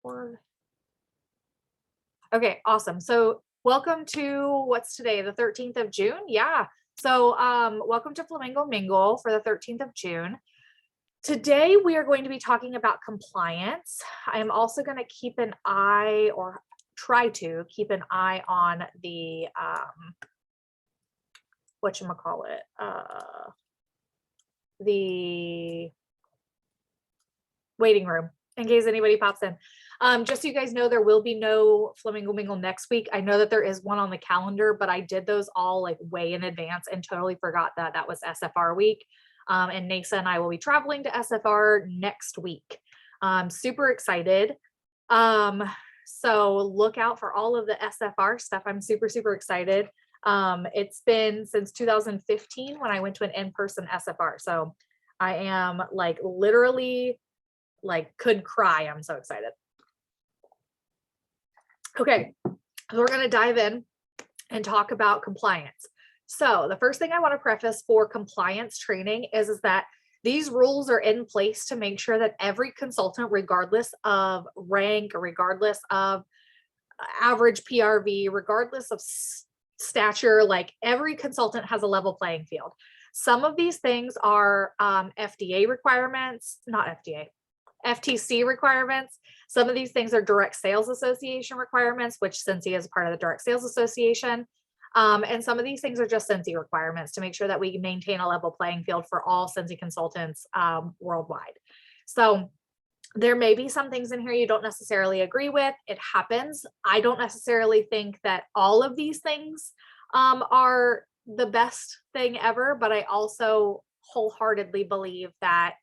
record. Okay, awesome. So welcome to, what's today, the 13th of June? Yeah. So welcome to Flamingo Mingle for the 13th of June. Today we are going to be talking about compliance. I am also going to keep an eye, or try to keep an eye on the whatchamacallit, the waiting room in case anybody pops in. Just so you guys know, there will be no Flamingo Mingle next week. I know that there is one on the calendar, but I did those all like way in advance and totally forgot that that was SFR week. And Nasa and I will be traveling to SFR next week. Super excited. So look out for all of the SFR stuff. I'm super, super excited. It's been since 2015 when I went to an in-person SFR. So I am like literally like could cry. I'm so excited. Okay, so we're going to dive in and talk about compliance. So the first thing I want to preface for compliance training is that these rules are in place to make sure that every consultant, regardless of rank, or regardless of average PRV, regardless of stature, like every consultant has a level playing field. Some of these things are FDA requirements, not FDA, FTC requirements. Some of these things are Direct Sales Association requirements, which Scentsy is part of the Direct Sales Association. And some of these things are just Scentsy requirements to make sure that we maintain a level playing field for all Scentsy consultants worldwide. So there may be some things in here you don't necessarily agree with. It happens. I don't necessarily think that all of these things are the best thing ever, but I also wholeheartedly believe that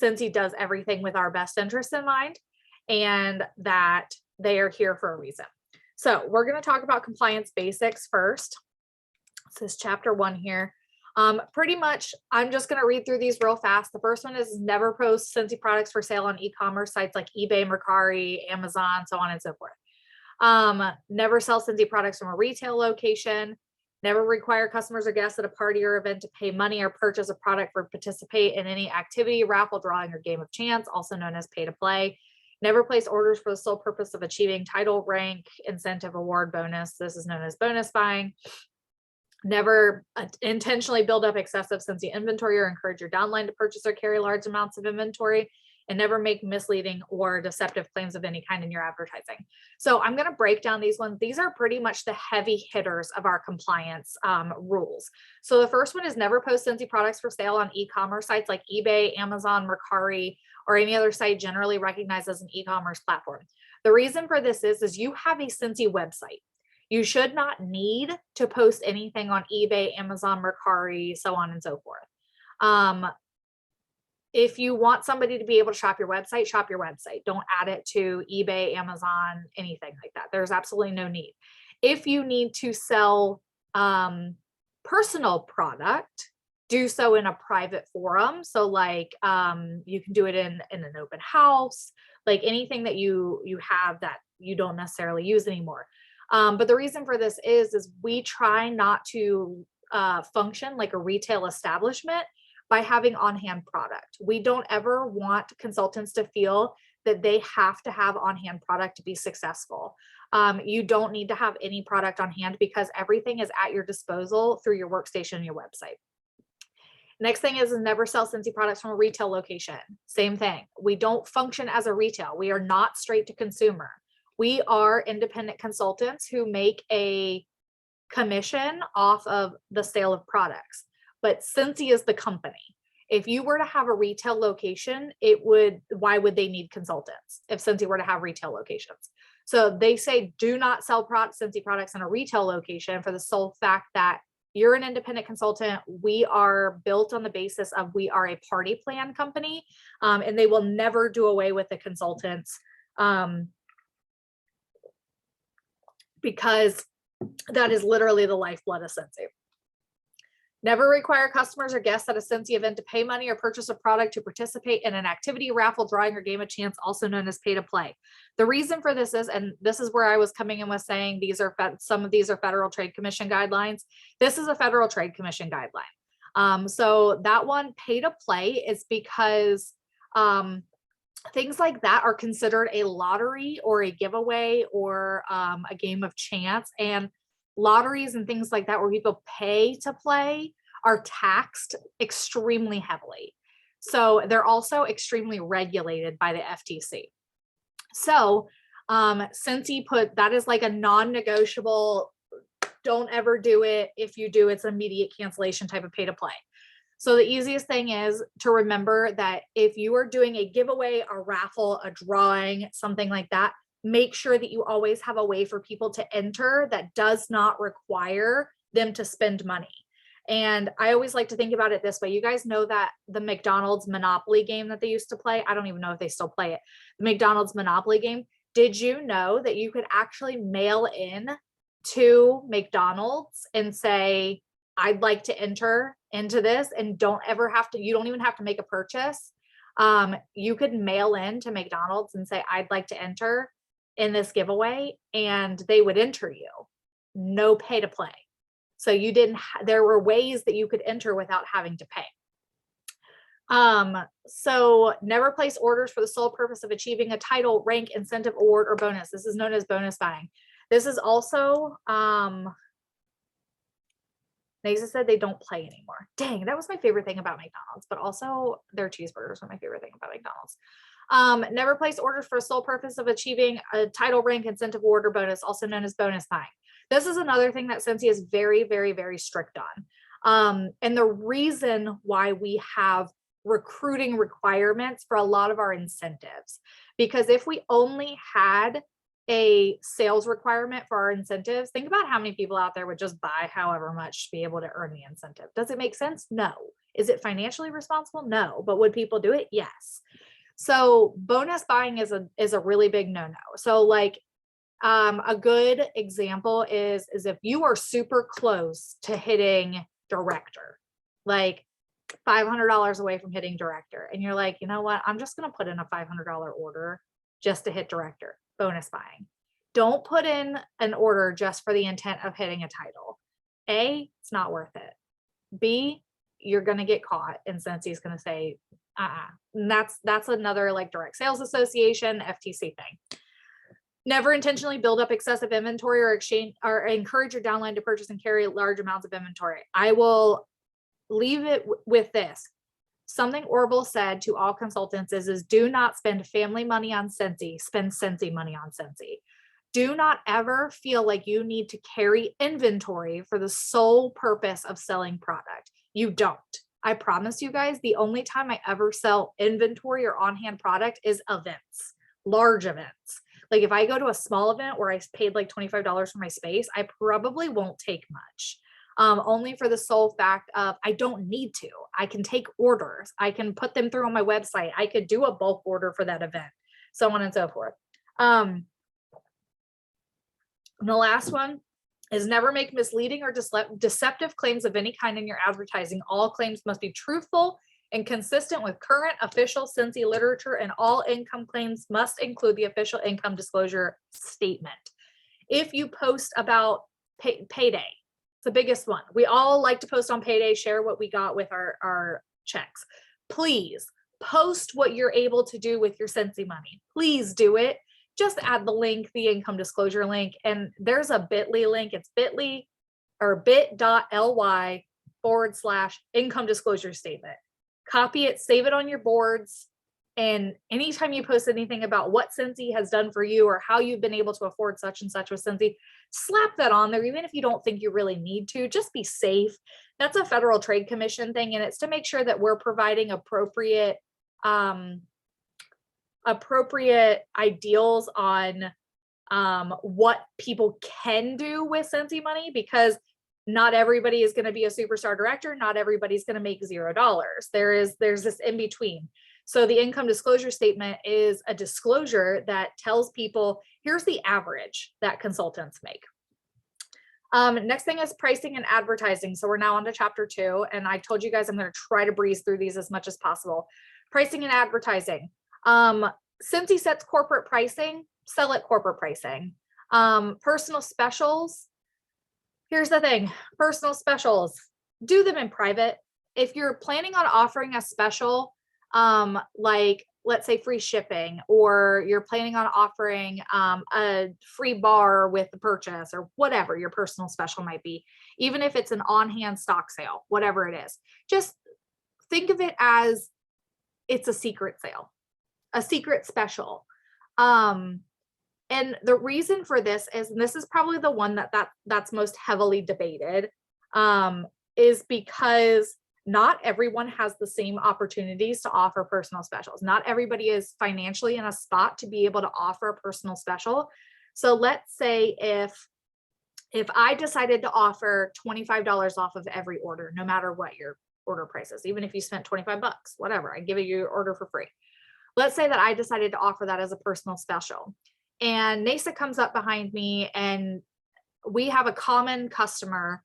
Scentsy does everything with our best interests in mind and that they are here for a reason. So we're going to talk about compliance basics first. This is chapter 1 here. Pretty much, I'm just going to read through these real fast. The first one is never post Scentsy products for sale on e-commerce sites like eBay, Mercari, Amazon, so on and so forth. Never sell Scentsy products from a retail location. Never require customers or guests at a party or event to pay money or purchase a product or participate in any activity, raffle, drawing, or game of chance, also known as pay to play. Never place orders for the sole purpose of achieving title, rank, incentive, award, bonus. This is known as bonus buying. Never intentionally build up excessive Scentsy inventory or encourage your downline to purchase or carry large amounts of inventory. And never make misleading or deceptive claims of any kind in your advertising. So I'm going to break down these ones. These are pretty much the heavy hitters of our compliance rules. So the first one is never post Scentsy products for sale on e-commerce sites like eBay, Amazon, Mercari, or any other site generally recognized as an e-commerce platform. The reason for this is you have a Scentsy website. You should not need to post anything on eBay, Amazon, Mercari, so on and so forth. If you want somebody to be able to shop your website, shop your website. Don't add it to eBay, Amazon, anything like that. There's absolutely no need. If you need to sell personal product, do so in a private forum. So like you can do it in an open house, like anything that you have that you don't necessarily use anymore. But the reason for this is we try not to function like a retail establishment by having on-hand product. We don't ever want consultants to feel that they have to have on-hand product to be successful. You don't need to have any product on hand because everything is at your disposal through your workstation and your website. Next thing is never sell Scentsy products from a retail location. Same thing. We don't function as a retail. We are not straight to consumer. We are independent consultants who make a commission off of the sale of products. But Scentsy is the company. If you were to have a retail location, why would they need consultants if Scentsy were to have retail locations? So they say do not sell Scentsy products in a retail location for the sole fact that you're an independent consultant. We are built on the basis of we are a party plan company, and they will never do away with the consultants because that is literally the lifeblood of Scentsy. Never require customers or guests at a Scentsy event to pay money or purchase a product to participate in an activity, raffle, drawing, or game of chance, also known as pay to play. The reason for this is, and this is where I was coming in with saying some of these are Federal Trade Commission guidelines. This is a Federal Trade Commission guideline. So that one, pay to play, is because things like that are considered a lottery or a giveaway or a game of chance. And lotteries and things like that, where people pay to play, are taxed extremely heavily. So they're also extremely regulated by the FTC. So Scentsy put that is like a non-negotiable, don't ever do it. If you do, it's immediate cancellation type of pay to play. So the easiest thing is to remember that if you are doing a giveaway, a raffle, a drawing, something like that, make sure that you always have a way for people to enter that does not require them to spend money. And I always like to think about it this way. You guys know that the McDonald's Monopoly game that they used to play, I don't even know if they still play it. The McDonald's Monopoly game. Did you know that you could actually mail in to McDonald's and say, I'd like to enter into this, and you don't even have to make a purchase. You could mail in to McDonald's and say, I'd like to enter in this giveaway, and they would enter you. No pay to play. So there were ways that you could enter without having to pay. So never place orders for the sole purpose of achieving a title, rank, incentive, award, or bonus. This is known as bonus buying. This is also, Nasa said they don't play anymore. Dang, that was my favorite thing about McDonald's, but also their cheeseburgers were my favorite thing about McDonald's. Never place orders for a sole purpose of achieving a title, rank, incentive, award, or bonus, also known as bonus buying. This is another thing that Scentsy is very, very, very strict on. And the reason why we have recruiting requirements for a lot of our incentives, because if we only had a sales requirement for our incentives, think about how many people out there would just buy however much to be able to earn the incentive. Does it make sense? No. Is it financially responsible? No. But would people do it? Yes. So bonus buying is a really big no-no. So like a good example is if you are super close to hitting director, like $500 away from hitting director, and you're like, you know what, I'm just going to put in a $500 order just to hit director. Bonus buying. Don't put in an order just for the intent of hitting a title. A, it's not worth it. B, you're going to get caught, and Scentsy is going to say, and that's another like direct sales association, FTC thing. Never intentionally build up excessive inventory or exchange or encourage your downline to purchase and carry large amounts of inventory. I will leave it with this. Something Orville said to all consultants is do not spend family money on Scentsy, spend Scentsy money on Scentsy. Do not ever feel like you need to carry inventory for the sole purpose of selling product. You don't. I promise you guys, the only time I ever sell inventory or on-hand product is events, large events. Like if I go to a small event where I paid like $25 for my space, I probably won't take much. Only for the sole fact of I don't need to. I can take orders. I can put them through on my website. I could do a bulk order for that event, so on and so forth. And the last one is never make misleading or deceptive claims of any kind in your advertising. All claims must be truthful and consistent with current official Scentsy literature, and all income claims must include the official income disclosure statement. If you post about payday, the biggest one. We all like to post on payday, share what we got with our checks. Please post what you're able to do with your Scentsy money. Please do it. Just add the link, the income disclosure link, and there's a bit.ly link. It's bit.ly or bit.ly/income disclosure statement. Copy it, save it on your boards. And anytime you post anything about what Scentsy has done for you or how you've been able to afford such and such with Scentsy, slap that on there, even if you don't think you really need to. Just be safe. That's a Federal Trade Commission thing, and it's to make sure that we're providing appropriate ideals on what people can do with Scentsy money, because not everybody is going to be a superstar director. Not everybody's going to make $0. There's this in between. So the income disclosure statement is a disclosure that tells people, here's the average that consultants make. Next thing is pricing and advertising. So we're now on to chapter 2, and I told you guys I'm going to try to breeze through these as much as possible. Pricing and advertising. Scentsy sets corporate pricing, sell at corporate pricing. Personal specials. Here's the thing, personal specials, do them in private. If you're planning on offering a special, like let's say free shipping, or you're planning on offering a free bar with the purchase, or whatever your personal special might be, even if it's an on-hand stock sale, whatever it is, just think of it as it's a secret sale, a secret special. And the reason for this is, and this is probably the one that's most heavily debated, is because not everyone has the same opportunities to offer personal specials. Not everybody is financially in a spot to be able to offer a personal special. So let's say if I decided to offer $25 off of every order, no matter what your order price is, even if you spent 25 bucks, whatever, I give you your order for free. Let's say that I decided to offer that as a personal special, and NASA comes up behind me, and we have a common customer,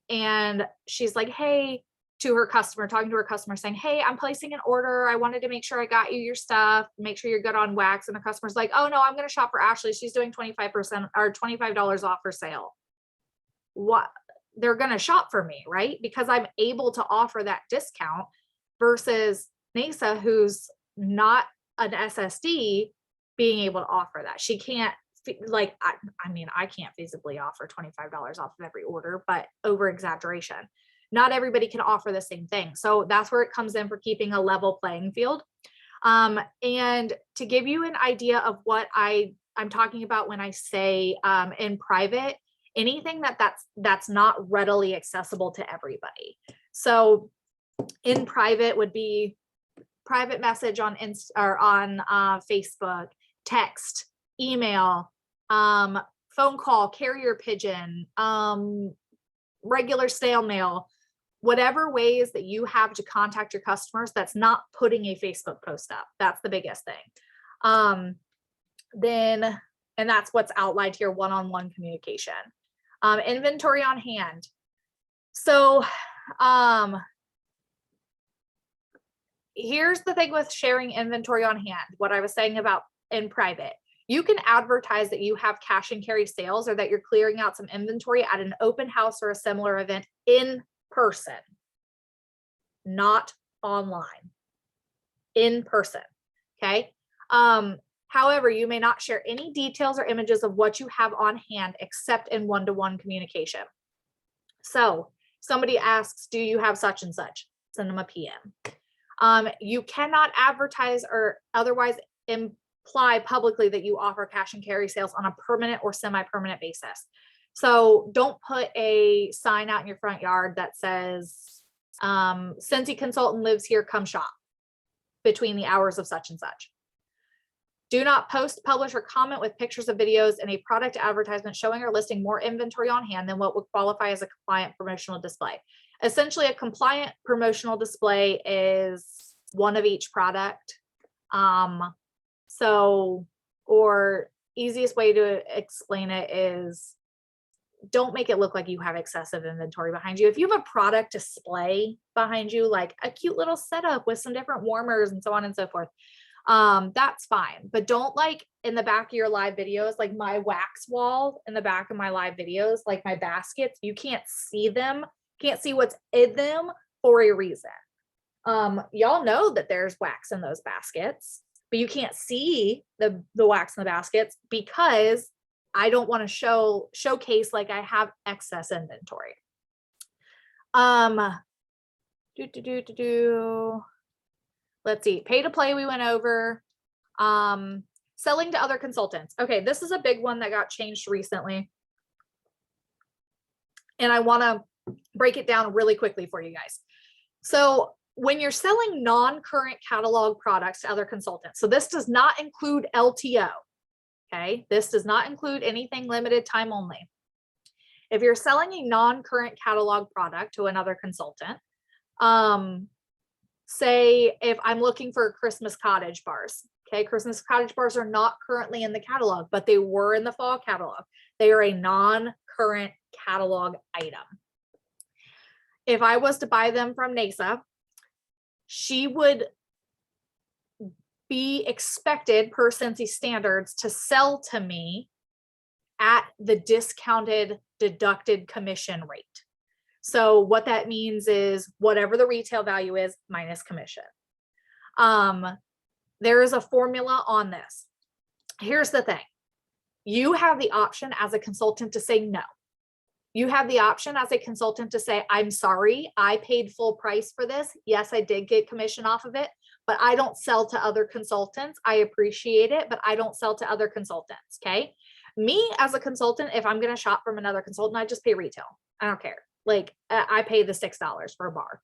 and she's like, hey, to her customer, talking to her customer, saying, hey, I'm placing an order. I wanted to make sure I got you your stuff, make sure you're good on wax. And the customer's like, oh no, I'm going to shop for Ashley. She's doing 25% or $25 off her sale. What? They're going to shop for me, right? Because I'm able to offer that discount versus NASA, who's not an SSD, being able to offer that. She can't, like, I mean, I can't feasibly offer $25 off of every order, but over exaggeration. Not everybody can offer the same thing. So that's where it comes in for keeping a level playing field. And to give you an idea of what I'm talking about when I say in private, anything that's not readily accessible to everybody. So in private would be private message on Facebook, text, email, phone call, carrier pigeon, regular snail mail, whatever ways that you have to contact your customers, that's not putting a Facebook post up. That's the biggest thing. And that's what's outlined here, one-on-one communication. Inventory on hand. So here's the thing with sharing inventory on hand, what I was saying about in private. You can advertise that you have cash and carry sales, or that you're clearing out some inventory at an open house or a similar event in person, not online, in person. Okay. However, you may not share any details or images of what you have on hand except in one-to-one communication. So somebody asks, do you have such and such? Send them a PM. You cannot advertise or otherwise imply publicly that you offer cash and carry sales on a permanent or semi-permanent basis. So don't put a sign out in your front yard that says, Scentsy Consultant lives here, come shop between the hours of such and such. Do not post, publish, or comment with pictures or videos in a product advertisement showing or listing more inventory on hand than what would qualify as a compliant promotional display. Essentially, a compliant promotional display is one of each product. Or easiest way to explain it is, don't make it look like you have excessive inventory behind you. If you have a product display behind you, like a cute little setup with some different warmers and so on and so forth, that's fine. But don't, like, in the back of your live videos, like my wax wall in the back of my live videos, like my baskets, you can't see them, can't see what's in them for a reason. Y'all know that there's wax in those baskets, but you can't see the wax in the baskets because I don't want to showcase like I have excess inventory. Let's see, pay to play we went over. Selling to other consultants. Okay, this is a big one that got changed recently, and I want to break it down really quickly for you guys. So when you're selling non-current catalog products to other consultants, so this does not include LTO. Okay, this does not include anything limited time only. If you're selling a non-current catalog product to another consultant, say if I'm looking for Christmas cottage bars, okay, Christmas cottage bars are not currently in the catalog, but they were in the fall catalog. They are a non-current catalog item. If I was to buy them from NASA, she would be expected per Scentsy standards to sell to me at the discounted deducted commission rate. So what that means is whatever the retail value is minus commission. There is a formula on this. Here's the thing. You have the option as a consultant to say no. You have the option as a consultant to say, I'm sorry, I paid full price for this. Yes, I did get commission off of it, but I don't sell to other consultants. I appreciate it, but I don't sell to other consultants. Okay. Me as a consultant, if I'm going to shop from another consultant, I just pay retail. I don't care. Like I pay the $6 for a bar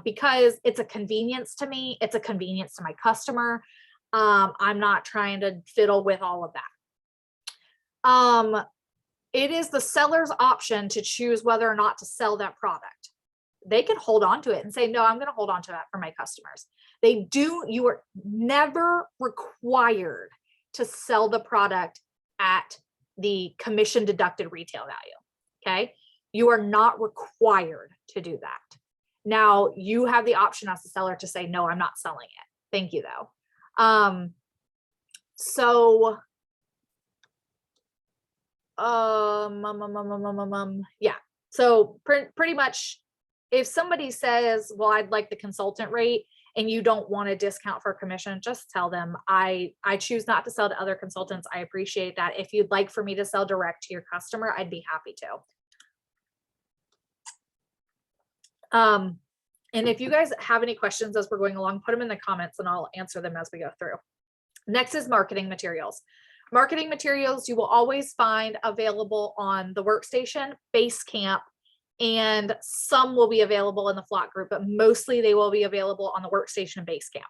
because it's a convenience to me. It's a convenience to my customer. I'm not trying to fiddle with all of that. It is the seller's option to choose whether or not to sell that product. They can hold on to it and say, no, I'm going to hold on to that for my customers. You are never required to sell the product at the commission deducted retail value. Okay. You are not required to do that. Now you have the option as a seller to say, no, I'm not selling it. Thank you though. Yeah. So pretty much if somebody says, well, I'd like the consultant rate and you don't want a discount for commission, just tell them I choose not to sell to other consultants. I appreciate that. If you'd like for me to sell direct to your customer, I'd be happy to. And if you guys have any questions as we're going along, put them in the comments and I'll answer them as we go through. Next is marketing materials. Marketing materials you will always find available on the workstation, Basecamp, and some will be available in the flock group, but mostly they will be available on the workstation and Basecamp.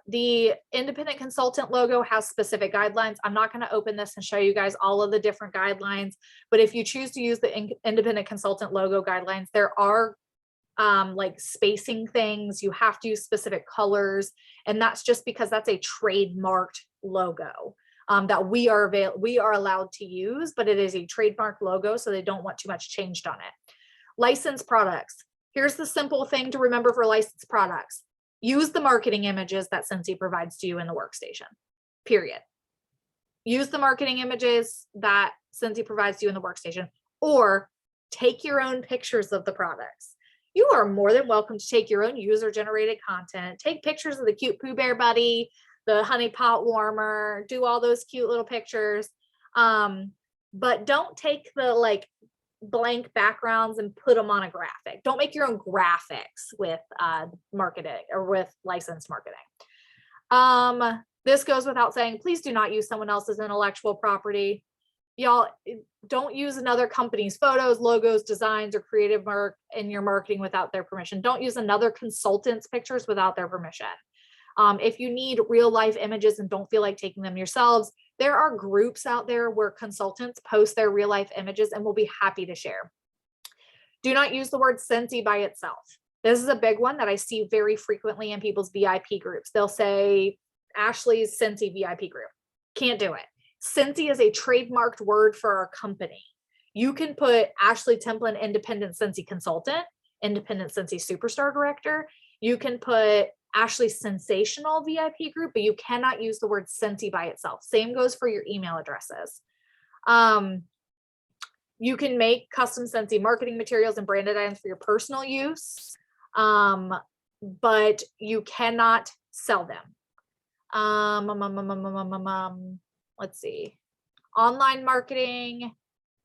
The independent consultant logo has specific guidelines. I'm not going to open this and show you guys all of the different guidelines, but if you choose to use the independent consultant logo guidelines, there are like spacing things. You have to use specific colors, and that's just because that's a trademarked logo that we are allowed to use, but it is a trademark logo, so they don't want too much changed on it. Licensed products. Here's the simple thing to remember for licensed products. Use the marketing images that Scentsy provides to you in the workstation, period. Use the marketing images that Scentsy provides to you in the workstation, or take your own pictures of the products. You are more than welcome to take your own user-generated content, take pictures of the cute Pooh Bear Buddy, the honey pot warmer, do all those cute little pictures. But don't take the like blank backgrounds and put them on a graphic. Don't make your own graphics with marketing or with licensed marketing. This goes without saying, please do not use someone else's intellectual property. Y'all don't use another company's photos, logos, designs, or creative mark in your marketing without their permission. Don't use another consultant's pictures without their permission. If you need real life images and don't feel like taking them yourselves, there are groups out there where consultants post their real life images and will be happy to share. Do not use the word Scentsy by itself. This is a big one that I see very frequently in people's VIP groups. They'll say Ashley's Scentsy VIP group. Can't do it. Scentsy is a trademarked word for our company. You can put Ashley Templin, Independent Scentsy Consultant, Independent Scentsy Superstar Director. You can put Ashley Sensational VIP group, but you cannot use the word Scentsy by itself. Same goes for your email addresses. You can make custom Scentsy marketing materials and branded items for your personal use, but you cannot sell them. Let's see. Online marketing.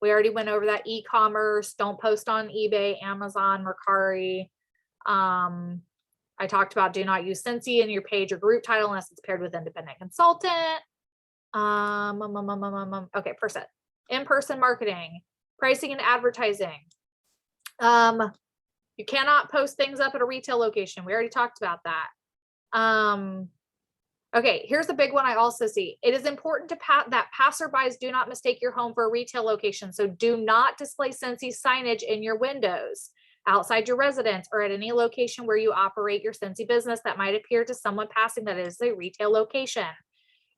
We already went over that. E-commerce. Don't post on eBay, Amazon, Mercari. I talked about do not use Scentsy in your page or group title unless it's paired with independent consultant. Okay, in-person marketing, pricing and advertising. You cannot post things up at a retail location. We already talked about that. Okay, here's the big one I also see. It is important that passerbys do not mistake your home for a retail location. So do not display Scentsy signage in your windows, outside your residence, or at any location where you operate your Scentsy business that might appear to someone passing that is a retail location.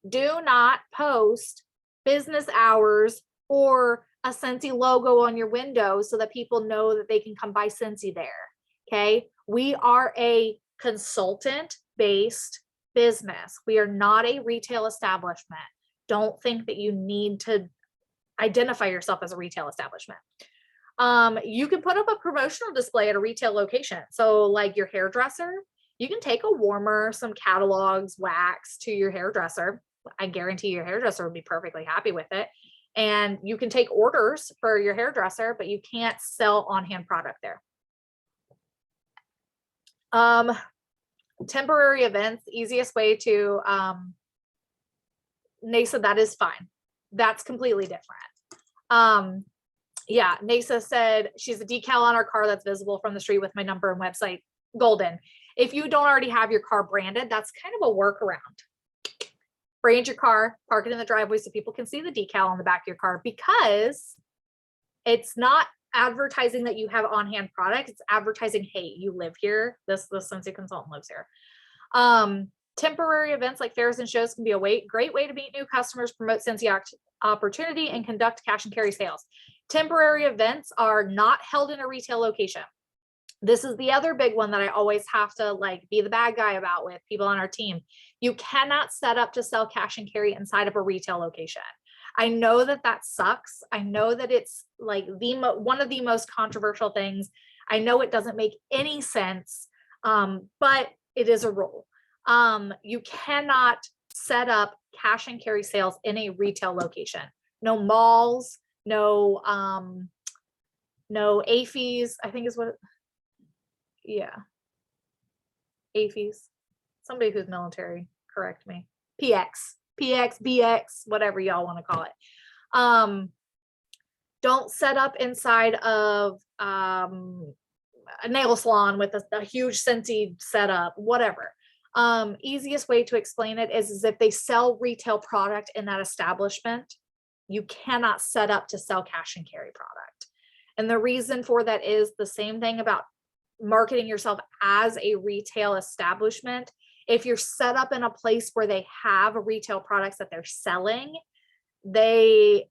Do not post business hours or a Scentsy logo on your window so that people know that they can come buy Scentsy there. Okay, we are a consultant-based business. We are not a retail establishment. Don't think that you need to identify yourself as a retail establishment. You can put up a promotional display at a retail location. So like your hairdresser, You can take a warmer, some catalogs, wax to your hairdresser. I guarantee your hairdresser would be perfectly happy with it. And you can take orders for your hairdresser, but you can't sell on-hand product there. Temporary events, easiest way to, Nasa, that is fine. That's completely different. Yeah, Nasa said she's a decal on our car that's visible from the street with my number and website. Golden. If you don't already have your car branded, that's kind of a workaround. Brand your car, park it in the driveway so people can see the decal on the back of your car, because it's not advertising that you have on-hand product. It's advertising, hey, you live here. This Scentsy Consultant lives here. Temporary events like fairs and shows can be a great way to meet new customers, promote Scentsy opportunity, and conduct cash and carry sales. Temporary events are not held in a retail location. This is the other big one that I always have to like be the bad guy about with people on our team. You cannot set up to sell cash and carry inside of a retail location. I know that that sucks. I know that it's like one of the most controversial things. I know it doesn't make any sense, but it is a rule. You cannot set up cash and carry sales in a retail location. No malls, no AFEs, I think is what, yeah. AFEs. Somebody who's military, correct me. PX, BX, whatever y'all want to call it. Don't set up inside of a nail salon with a huge Scentsy setup, whatever. Easiest way to explain it is if they sell retail product in that establishment, you cannot set up to sell cash and carry product. And the reason for that is the same thing about marketing yourself as a retail establishment. If you're set up in a place where they have retail products that they're selling, it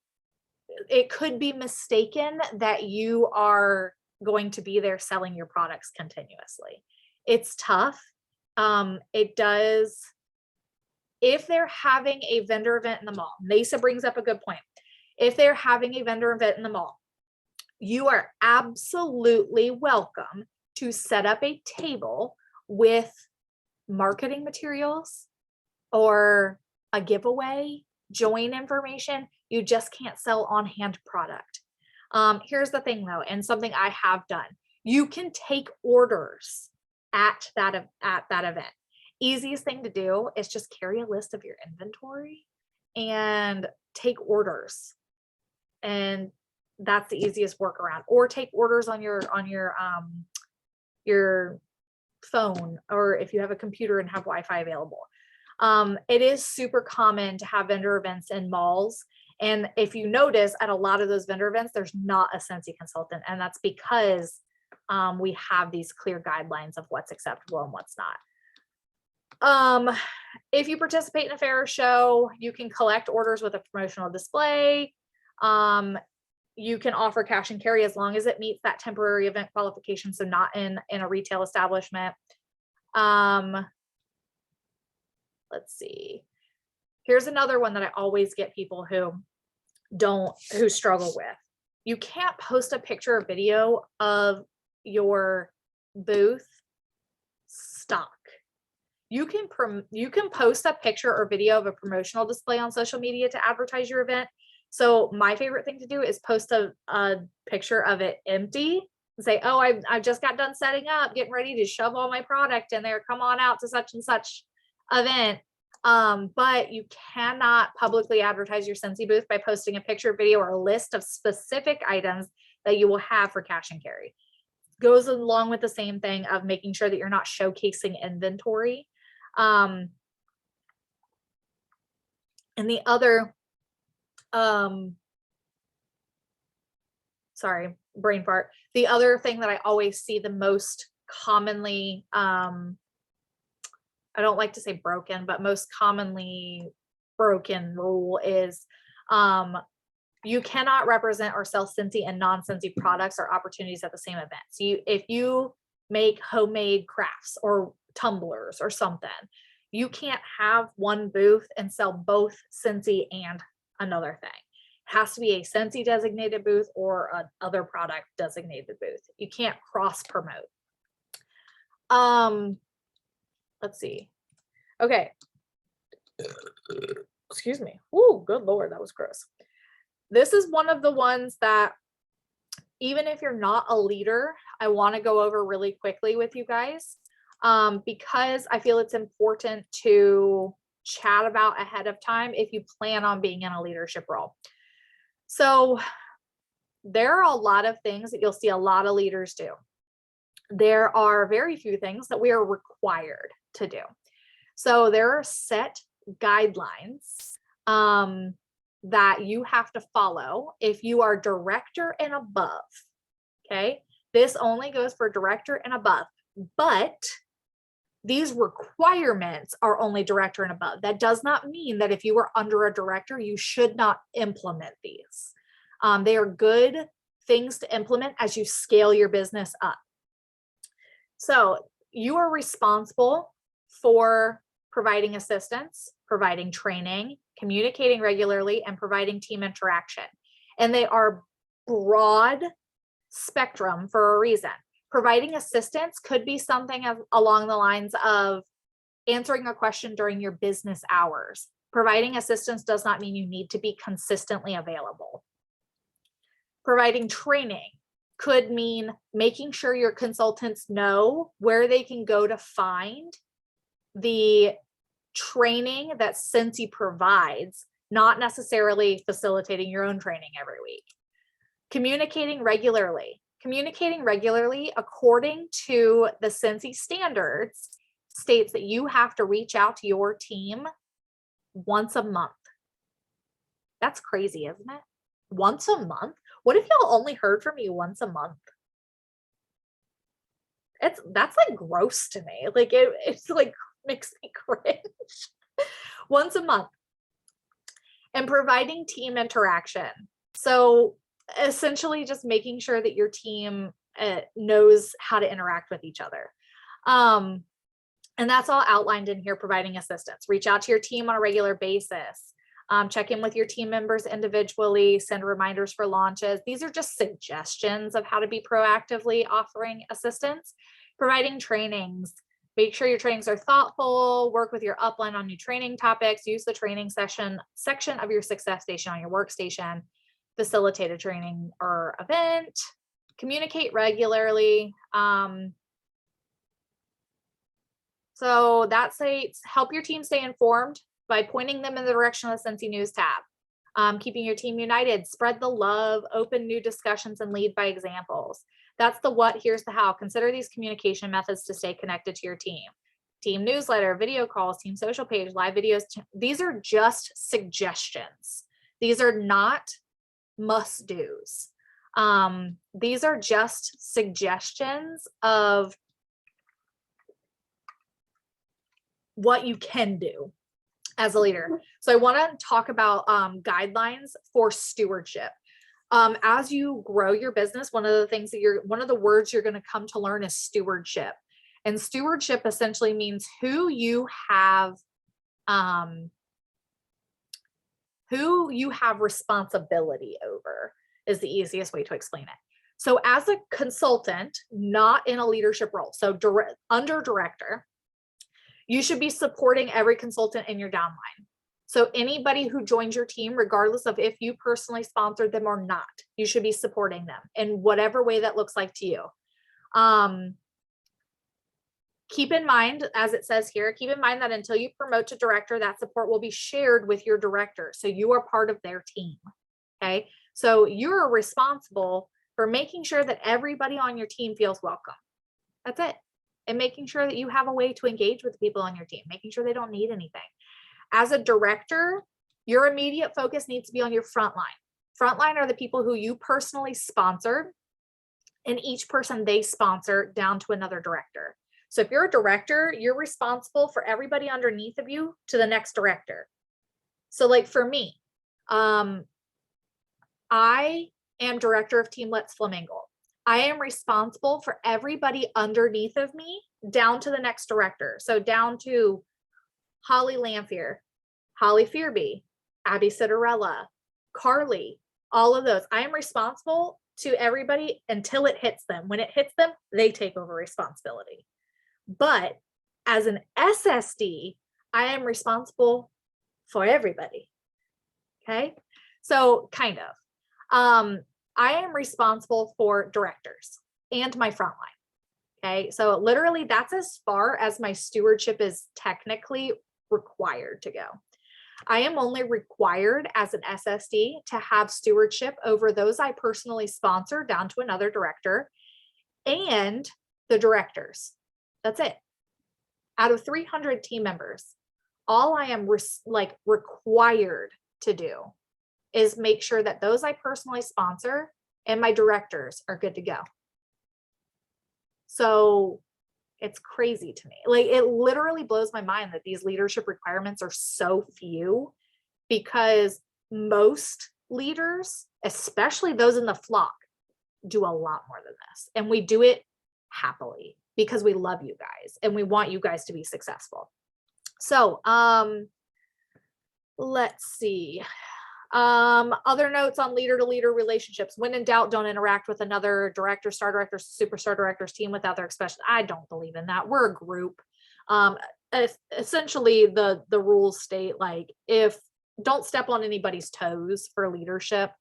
could be mistaken that you are going to be there selling your products continuously. It's tough. It does. If they're having a vendor event in the mall, Mesa brings up a good point. If they're having a vendor event in the mall, you are absolutely welcome to set up a table with marketing materials or a giveaway, join information. You just can't sell on-hand product. Here's the thing though, and something I have done. You can take orders at that event. Easiest thing to do is just carry a list of your inventory and take orders. And that's the easiest workaround. Or take orders on your phone, or if you have a computer and have Wi-Fi available. It is super common to have vendor events in malls. And if you notice at a lot of those vendor events, there's not a Scentsy consultant. And that's because we have these clear guidelines of what's acceptable and what's not. If you participate in a fair or show, you can collect orders with a promotional display. You can offer cash and carry as long as it meets that temporary event qualification. So not in a retail establishment. Let's see. Here's another one that I always get people who struggle with. You can't post a picture or video of your booth stock. You can post a picture or video of a promotional display on social media to advertise your event. So my favorite thing to do is post a picture of it empty and say, oh, I just got done setting up, getting ready to shove all my product in there. Come on out to such and such event. But you cannot publicly advertise your Scentsy booth by posting a picture, video, or a list of specific items that you will have for cash and carry. Goes along with the same thing of making sure that you're not showcasing inventory. And the other, sorry, brain fart. The other thing that I always see the most commonly, I don't like to say broken, but most commonly broken rule is you cannot represent or sell Scentsy and non-Scentsy products or opportunities at the same event. So if you make homemade crafts or tumblers or something, you can't have one booth and sell both Scentsy and another thing. It has to be a Scentsy designated booth or an other product designated booth. You can't cross promote. let's see. Okay. Excuse me. Ooh, good Lord, that was gross. This is one of the ones that, even if you're not a leader, I want to go over really quickly with you guys, because I feel it's important to chat about ahead of time if you plan on being in a leadership role. So there are a lot of things that you'll see a lot of leaders do. There are very few things that we are required to do. So there are set guidelines that you have to follow if you are director and above. Okay. This only goes for director and above, but these requirements are only director and above. That does not mean that if you are under a director, you should not implement these. They are good things to implement as you scale your business up. So you are responsible for providing assistance, providing training, communicating regularly, and providing team interaction. And they are broad spectrum for a reason. Providing assistance could be something along the lines of answering a question during your business hours. Providing assistance does not mean you need to be consistently available. Providing training could mean making sure your consultants know where they can go to find the training that Scentsy provides, not necessarily facilitating your own training every week. Communicating regularly. Communicating regularly according to the Scentsy standards states that you have to reach out to your team once a month. That's crazy, isn't it? Once a month? What if y'all only heard from me once a month? That's like gross to me. Like it's like makes me cringe. Once a month. And providing team interaction. So essentially just making sure that your team knows how to interact with each other. And that's all outlined in here, providing assistance. Reach out to your team on a regular basis. Check in with your team members individually, send reminders for launches. These are just suggestions of how to be proactively offering assistance. Providing trainings. Make sure your trainings are thoughtful, work with your upline on new training topics, use the training section of your success station on your workstation, facilitate a training or event, communicate regularly. So that states help your team stay informed by pointing them in the direction of the Scentsy News tab. Keeping your team united, spread the love, open new discussions, and lead by examples. That's the what, here's the how. Consider these communication methods to stay connected to your team. Team newsletter, video calls, team social page, live videos. These are just suggestions. These are not must-dos. These are just suggestions of what you can do as a leader. So I want to talk about guidelines for stewardship. As you grow your business, one of the words you're going to come to learn is stewardship. And stewardship essentially means who you have responsibility over is the easiest way to explain it. So as a consultant, not in a leadership role, so under director, you should be supporting every consultant in your downline. So anybody who joins your team, regardless of if you personally sponsored them or not, you should be supporting them in whatever way that looks like to you. Keep in mind, as it says here, keep in mind that until you promote to director, that support will be shared with your director. So you are part of their team. Okay. So you're responsible for making sure that everybody on your team feels welcome. That's it. And making sure that you have a way to engage with the people on your team, making sure they don't need anything. As a director, your immediate focus needs to be on your frontline. Frontline are the people who you personally sponsored, and each person they sponsor down to another director. So if you're a director, you're responsible for everybody underneath of you to the next director. So like for me, I am director of Team Let's Flamingo. I am responsible for everybody underneath of me down to the next director. So down to Holly Lamphere, Holly Fearby, Abby Citarella, Carly, all of those. I am responsible to everybody until it hits them. When it hits them, they take over responsibility. But As an SSD, I am responsible for everybody. Okay. So kind of, I am responsible for directors and my frontline. Okay. So literally that's as far as my stewardship is technically required to go. I am only required as an SSD to have stewardship over those I personally sponsor down to another director and the directors. That's it. Out of 300 team members, all I am required to do is make sure that those I personally sponsor and my directors are good to go. So it's crazy to me. Like, it literally blows my mind that these leadership requirements are so few, because most leaders, especially those in the flock, do a lot more than this. And we do it happily because we love you guys and we want you guys to be successful. So, let's see. Other notes on leader to leader relationships. When in doubt, don't interact with another director, star directors, superstar directors team without their expression. I don't believe in that. We're a group. Essentially the rules state, like, if don't step on anybody's toes for leadership.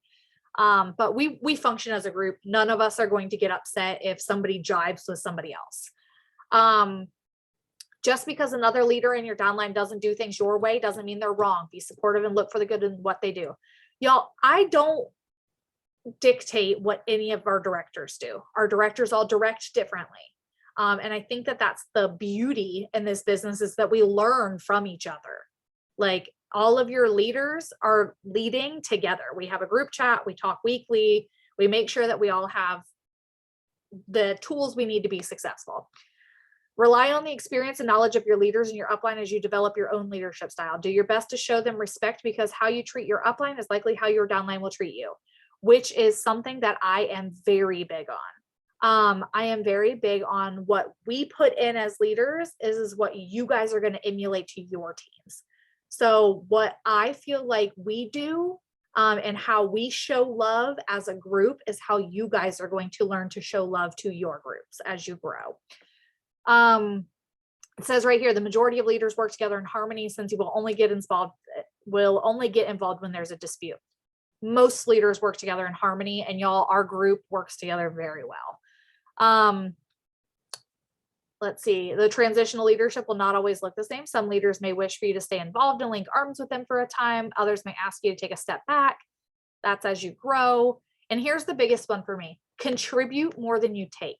But we function as a group. None of us are going to get upset if somebody jibes with somebody else. Just because another leader in your downline doesn't do things your way doesn't mean they're wrong. Be supportive and look for the good in what they do. Y'all, I don't dictate what any of our directors do. Our directors all direct differently. And I think that that's the beauty in this business, is that we learn from each other. Like, all of your leaders are leading together. We have a group chat. We talk weekly. We make sure that we all have the tools we need to be successful. Rely on the experience and knowledge of your leaders and your upline as you develop your own leadership style. Do your best to show them respect, because how you treat your upline is likely how your downline will treat you, which is something that I am very big on. I am very big on what we put in as leaders is what you guys are going to emulate to your teams. So what I feel like we do and how we show love as a group is how you guys are going to learn to show love to your groups as you grow. It says right here, the majority of leaders work together in harmony, since you will only get involved when there's a dispute. Most leaders work together in harmony, and y'all, our group works together very well. Let's see, the transitional leadership will not always look the same. Some leaders may wish for you to stay involved and link arms with them for a time. Others may ask you to take a step back. That's as you grow. And here's the biggest one for me: contribute more than you take.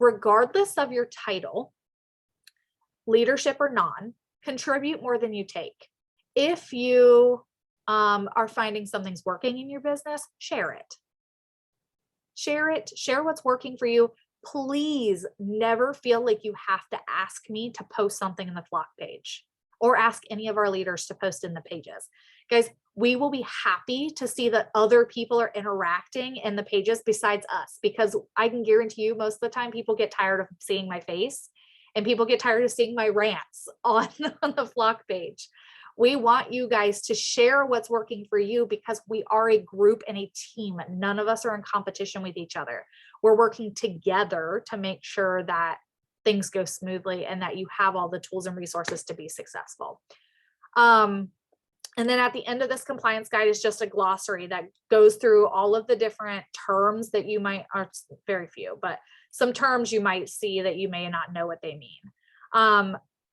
Regardless of your title, leadership or non, contribute more than you take. If you are finding something's working in your business, share it. Share it. Share what's working for you. Please never feel like you have to ask me to post something in the flock page, or ask any of our leaders to post in the pages. Guys, we will be happy to see that other people are interacting in the pages besides us, because I can guarantee you most of the time people get tired of seeing my face, and people get tired of seeing my rants on the flock page. We want you guys to share what's working for you, because we are a group and a team. None of us are in competition with each other. We're working together to make sure that things go smoothly and that you have all the tools and resources to be successful. And then at the end of this compliance guide is just a glossary that goes through all of the different terms that you might, or very few, but some terms you might see that you may not know what they mean.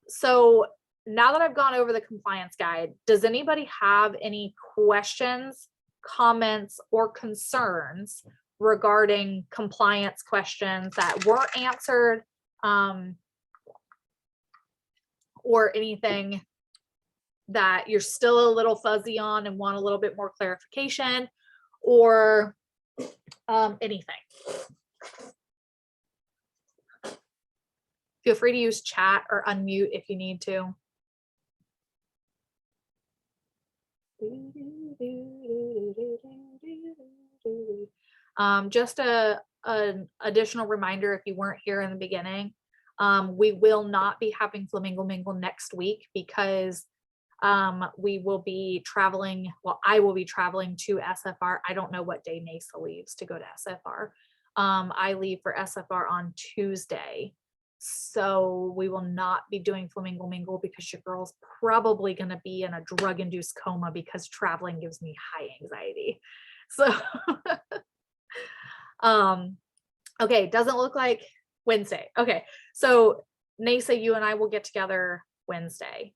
So now that I've gone over the compliance guide, does anybody have any questions, comments, or concerns regarding compliance questions that weren't answered, or anything that you're still a little fuzzy on and want a little bit more clarification, or anything? Feel free to use chat or unmute if you need to. Just an additional reminder, if you weren't here in the beginning, we will not be having Flamingo Mingle next week, because we will be traveling. Well, I will be traveling to SFR. I don't know what day Nasa leaves to go to SFR. I leave for SFR on Tuesday. So we will not be doing Flamingo Mingle because your girl's probably going to be in a drug induced coma because traveling gives me high anxiety. So, okay. Doesn't look like Wednesday. Okay. So Nasa, you and I will get together Wednesday.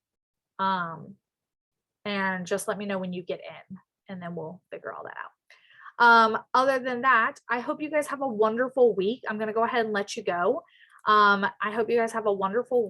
And just let me know when you get in and then we'll figure all that out. Other than that, I hope you guys have a wonderful week. I'm going to go ahead and let you go. I hope you guys have a wonderful